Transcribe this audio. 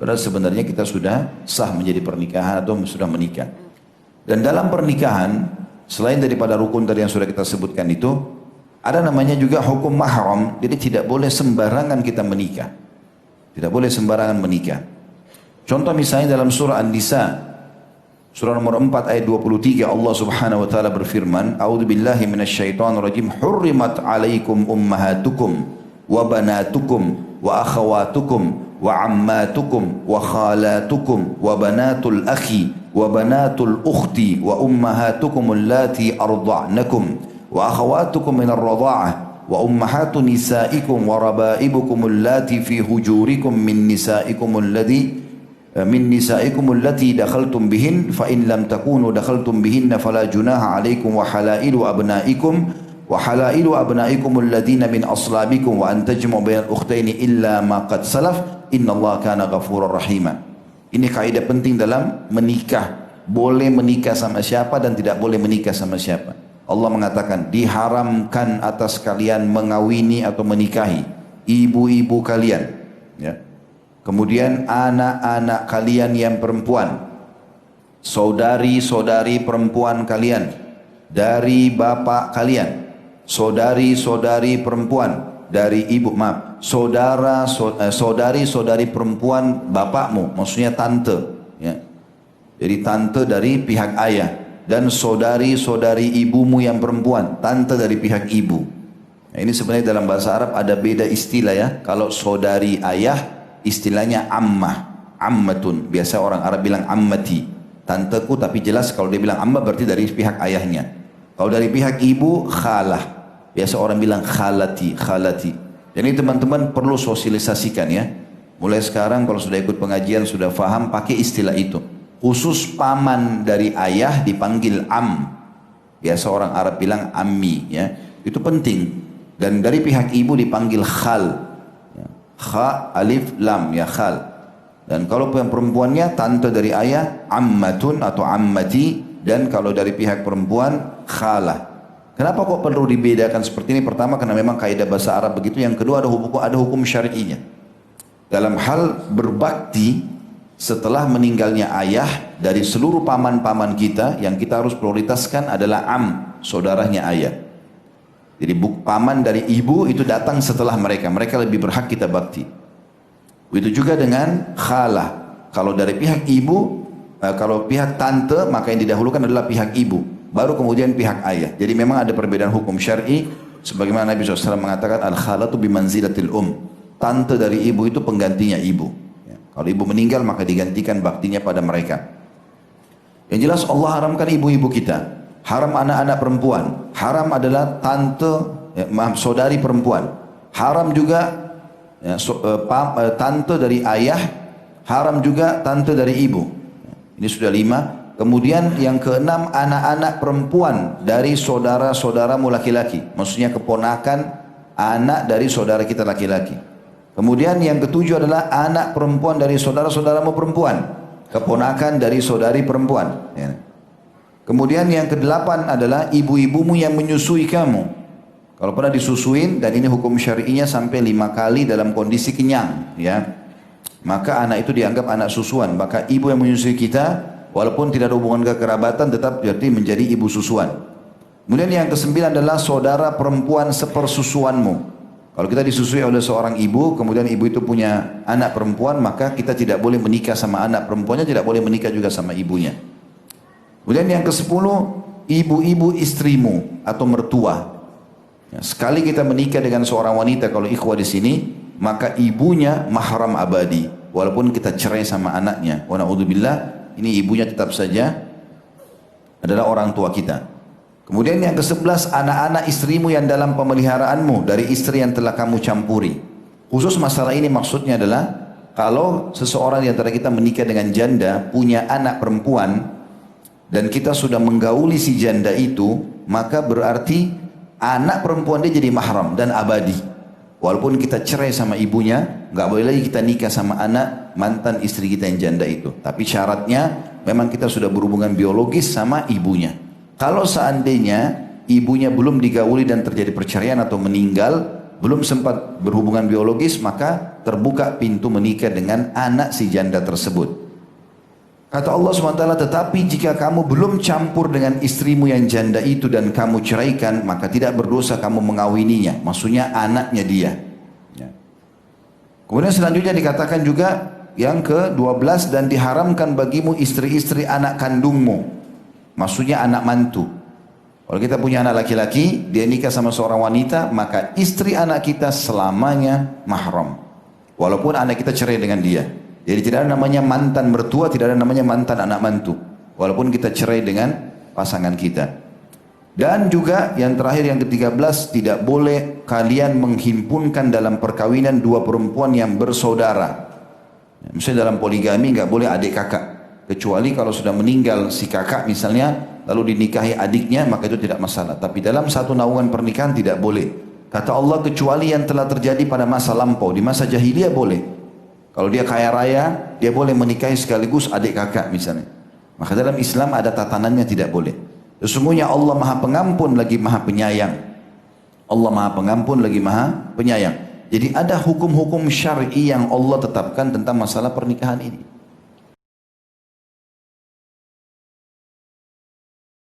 padahal sebenarnya kita sudah sah menjadi pernikahan atau sudah menikah. Dan dalam pernikahan, selain daripada rukun tadi yang sudah kita sebutkan itu, ada namanya juga hukum mahram. Jadi tidak boleh sembarangan kita menikah. Tidak boleh sembarangan menikah. Contoh misalnya dalam surah An-Nisa, surah nomor 4 ayat 23, Allah Subhanahu wa taala berfirman, "A'udzubillahi minasyaitonirrajim. Hurrimat 'alaikum ummahatukum wa banatukum wa akhawatukum wa ammatukum wa khalatukum wa banatul akhi wa banatul ukhti wa ummahatukum allati arda'nakum wa akhawatukum minar radha'ah wa ummahatu nisaikum wa rabaibukum allati fi hujurikum min nisaikum allati dakhaltum bihin fa in lam takunu dakhaltum bihinna fala junaha 'alaikum wa halailu abnaikum alladhina min aslabikum wa an tajma'u bainal ukhtaini illa ma qad salaf innallaha kana ghafurar rahima." Ini kaidah penting dalam menikah. Boleh menikah sama siapa dan tidak boleh menikah sama siapa. Allah mengatakan diharamkan atas kalian mengawini atau menikahi ibu-ibu kalian, ya. Kemudian anak-anak kalian yang perempuan, saudari-saudari perempuan kalian dari bapak kalian, saudari-saudari perempuan dari ibu, saudari-saudari perempuan bapakmu, maksudnya tante, ya. Jadi tante dari pihak ayah, dan saudari-saudari ibumu yang perempuan, tante dari pihak ibu. Nah, ini sebenarnya dalam bahasa Arab ada beda istilah, ya. Kalau saudari ayah istilahnya ammatun. Biasa orang Arab bilang ammati, tanteku, tapi jelas kalau dia bilang amma berarti dari pihak ayahnya. Kalau dari pihak ibu khalah. Biasa orang bilang khalati. Jadi teman-teman perlu sosialisasikan, ya. Mulai sekarang kalau sudah ikut pengajian sudah faham pakai istilah itu. Khusus paman dari ayah dipanggil am. Biasa orang Arab bilang ammi, ya. Itu penting. Dan dari pihak ibu dipanggil khal. Kha alif lam, ya, khal. Dan kalau yang perempuannya tante dari ayah ammatun atau ammati, dan kalau dari pihak perempuan khalah. Kenapa kok perlu dibedakan seperti ini? Pertama karena memang kaidah bahasa Arab begitu. Yang kedua ada hukum syar'inya. Dalam hal berbakti setelah meninggalnya ayah, dari seluruh paman-paman kita yang kita harus prioritaskan adalah am, saudaranya ayah. Jadi paman dari ibu itu datang setelah mereka. Mereka lebih berhak kita bakti. Begitu juga dengan khalah. Kalau dari pihak ibu, kalau pihak tante, maka yang didahulukan adalah pihak ibu. Baru kemudian pihak ayah. Jadi memang ada perbedaan hukum syar'i. Sebagaimana Nabi SAW mengatakan, al-khalatu bimanzilatil Tante dari ibu itu penggantinya ibu. Ya. Kalau ibu meninggal maka digantikan baktinya pada mereka. Yang jelas Allah haramkan ibu-ibu kita. Haram anak-anak perempuan. Haram adalah tante, saudari perempuan. Haram juga tante dari ayah. Haram juga tante dari ibu. Ini sudah 5. Kemudian yang keenam, anak-anak perempuan dari saudara-saudaramu laki-laki. Maksudnya keponakan anak dari saudara kita laki-laki. Kemudian yang ketujuh adalah anak perempuan dari saudara-saudaramu perempuan. Keponakan dari saudari perempuan. Ya. Kemudian yang kedelapan adalah ibu-ibumu yang menyusui kamu. Kalau pernah disusuin, dan ini hukum syar'inya sampai 5 kali dalam kondisi kenyang, ya, maka anak itu dianggap anak susuan. Maka ibu yang menyusui kita, walaupun tidak ada hubungan kekerabatan, tetap berarti menjadi ibu susuan. Kemudian yang kesembilan adalah saudara perempuan sepersusuanmu. Kalau kita disusui oleh seorang ibu, kemudian ibu itu punya anak perempuan, maka kita tidak boleh menikah sama anak perempuannya, tidak boleh menikah juga sama ibunya. Kemudian yang ke-10, ibu-ibu istrimu atau mertua. Ya, sekali kita menikah dengan seorang wanita, kalau ikhwah di sini, maka ibunya mahram abadi. Walaupun kita cerai sama anaknya, wa na'udzubillah, ini ibunya tetap saja adalah orang tua kita. Kemudian yang ke-11, anak-anak istrimu yang dalam pemeliharaanmu dari istri yang telah kamu campuri. Khusus masalah ini maksudnya adalah kalau seseorang di antara kita menikah dengan janda, punya anak perempuan, dan kita sudah menggauli si janda itu, maka berarti anak perempuan dia jadi mahram dan abadi. Walaupun kita cerai sama ibunya, nggak boleh lagi kita nikah sama anak mantan istri kita yang janda itu. Tapi syaratnya memang kita sudah berhubungan biologis sama ibunya. Kalau seandainya ibunya belum digauli dan terjadi perceraian atau meninggal, belum sempat berhubungan biologis, maka terbuka pintu menikah dengan anak si janda tersebut. Kata Allah SWT, tetapi jika kamu belum campur dengan istrimu yang janda itu dan kamu ceraikan, maka tidak berdosa kamu mengawininya. Maksudnya anaknya dia. Ya. Kemudian selanjutnya dikatakan juga yang ke-12, dan diharamkan bagimu istri-istri anak kandungmu. Maksudnya anak mantu. Kalau kita punya anak laki-laki, dia nikah sama seorang wanita, maka istri anak kita selamanya mahram. Walaupun anak kita cerai dengan dia. Jadi tidak ada namanya mantan mertua, tidak ada namanya mantan anak mantu. Walaupun kita cerai dengan pasangan kita. Dan juga yang terakhir yang ke-13, tidak boleh kalian menghimpunkan dalam perkawinan dua perempuan yang bersaudara. Misalnya dalam poligami nggak boleh adik kakak. Kecuali kalau sudah meninggal si kakak misalnya, lalu dinikahi adiknya, maka itu tidak masalah. Tapi dalam satu naungan pernikahan tidak boleh. Kata Allah, kecuali yang telah terjadi pada masa lampau. Di masa jahiliyah boleh. Kalau dia kaya raya, dia boleh menikahi sekaligus adik kakak misalnya. Maka dalam Islam ada tatanannya tidak boleh. Sesungguhnya Allah Maha Pengampun lagi Maha Penyayang. Allah Maha Pengampun lagi Maha Penyayang. Jadi ada hukum-hukum syar'i yang Allah tetapkan tentang masalah pernikahan ini.